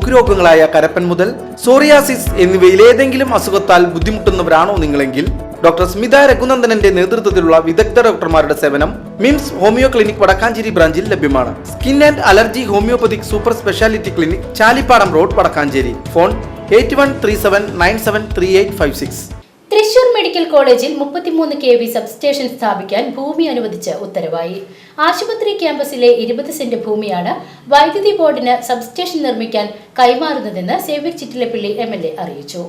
ത്വക്ക് രോഗങ്ങളായ കരപ്പൻ മുതൽ psoriasis എന്നിവയിലേതെങ്കിലും അസുഖത്താൽ ബുദ്ധിമുട്ടുന്നവരാണോ നിങ്ങളെങ്കിൽ doctor Smitha രഘുനന്ദനന്റെ നേതൃത്വത്തിലുള്ള വിദഗ്ധ ഡോക്ടർമാരുടെ സേവനം മിംസ് ഹോമിയോ ക്ലിനിക് വടക്കാഞ്ചേരി ബ്രാഞ്ചിൽ ലഭ്യമാണ്. Skin and allergy homeopathic super speciality clinic, Chalippadam road, Vadakkanchery. Phone 8137973856. Thrissur medical കോളേജിൽ 33 kV സബ്സ്റ്റേഷൻ സ്ഥാപിക്കാൻ ഭൂമി അനുവദിച്ച് ഉത്തരവായി. ആശുപത്രി ക്യാമ്പസിലെ 20 സെന്റ് ഭൂമിയാണ് വൈദ്യുതി ബോർഡിന് സബ്സ്റ്റേഷൻ നിർമ്മിക്കാൻ കൈമാറുന്നതെന്ന് സേവ്യർ ചിറ്റിലപ്പള്ളി MLA അറിയിച്ചു.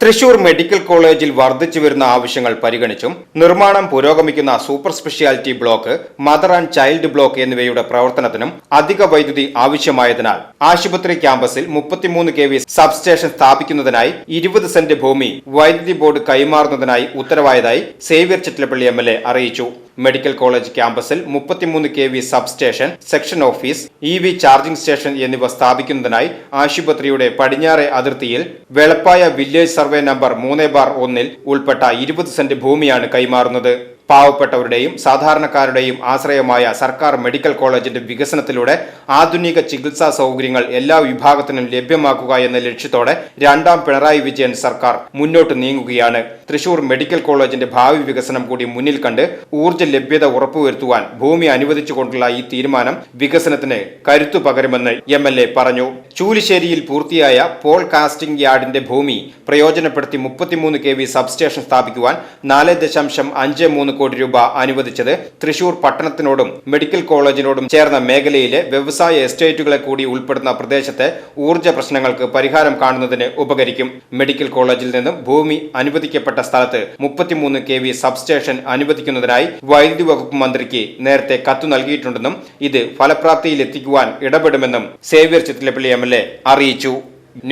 തൃശൂർ മെഡിക്കൽ കോളേജിൽ വർദ്ധിച്ചു വരുന്ന ആവശ്യങ്ങൾ പരിഗണിച്ചും നിർമ്മാണം പുരോഗമിക്കുന്ന super speciality block, mother and child block എന്നിവയുടെ പ്രവർത്തനത്തിനും അധിക വൈദ്യുതി ആവശ്യമായതിനാൽ ആശുപത്രി ക്യാമ്പസിൽ 33 kV സബ്സ്റ്റേഷൻ സ്ഥാപിക്കുന്നതിനായി 20 സെന്റ് ഭൂമി വൈദ്യുതി ബോർഡ് കൈമാറുന്നതിനായി ഉത്തരവായതായി സേവ്യർ ചിറ്റിലപ്പള്ളി MLA അറിയിച്ചു. മെഡിക്കൽ കോളേജ് ക്യാമ്പസിൽ 33 kV substation, section office, EV charging station എന്നിവ സ്ഥാപിക്കുന്നതിനായി ആശുപത്രിയുടെ പടിഞ്ഞാറെ അതിർത്തിയിൽ വെളപ്പായ വില്ലേജ് സർവേ നമ്പർ 3/1 ഉൾപ്പെട്ട 20 സെന്റ് ഭൂമിയാണ് കൈമാറുന്നത്. പാവപ്പെട്ടവരുടെയും സാധാരണക്കാരുടെയും ആശ്രയമായ സർക്കാർ മെഡിക്കൽ കോളേജിന്റെ വികസനത്തിലൂടെ ആധുനിക ചികിത്സാ സൗകര്യങ്ങൾ എല്ലാ വിഭാഗത്തിനും ലഭ്യമാക്കുക എന്ന ലക്ഷ്യത്തോടെ രണ്ടാം പിണറായി വിജയൻ സർക്കാർ മുന്നോട്ട് നീങ്ങുകയാണ്. തൃശൂർ മെഡിക്കൽ കോളേജിന്റെ ഭാവി വികസനം കൂടി മുന്നിൽ കണ്ട് ഊർജ്ജ ലഭ്യത ഉറപ്പുവരുത്തുവാൻ ഭൂമി അനുവദിച്ചുകൊണ്ടുള്ള ഈ തീരുമാനം വികസനത്തിന് കരുത്തു പകരുമെന്ന് MLA പറഞ്ഞു. ചൂലിശ്ശേരിയിൽ പൂർത്തിയായ പോൾ കാസ്റ്റിംഗ് യാർഡിന്റെ ഭൂമി പ്രയോജനപ്പെടുത്തി 33 kV സബ്സ്റ്റേഷൻ സ്ഥാപിക്കുവാൻ 4.53 കോടി രൂപ അനുവദിച്ചത് തൃശൂർ പട്ടണത്തിനോടും മെഡിക്കൽ കോളേജിനോടും ചേർന്ന മേഖലയിലെ വ്യവസായ എസ്റ്റേറ്റുകളെ കൂടി ഉൾപ്പെടുന്ന പ്രദേശത്തെ ഊർജ്ജ പ്രശ്നങ്ങൾക്ക് പരിഹാരം കാണുന്നതിന് ഉപകരിക്കും. മെഡിക്കൽ കോളേജിൽ നിന്നും ഭൂമി അനുവദിക്കപ്പെട്ട സ്ഥലത്ത് 33 kV സബ്സ്റ്റേഷൻ അനുവദിക്കുന്നതിനായി വൈദ്യുതി വകുപ്പ് മന്ത്രിക്ക് നേരത്തെ കത്ത് നൽകിയിട്ടുണ്ടെന്നും ഇത് ഫലപ്രാപ്തിയിലെത്തിക്കുവാൻ ഇടപെടുമെന്നും സേവ്യർ ചിറ്റിലപ്പള്ളി MLA അറിയിച്ചു.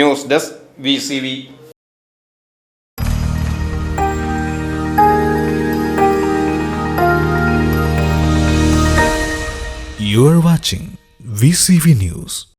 News desk VCV. You are watching VCV News.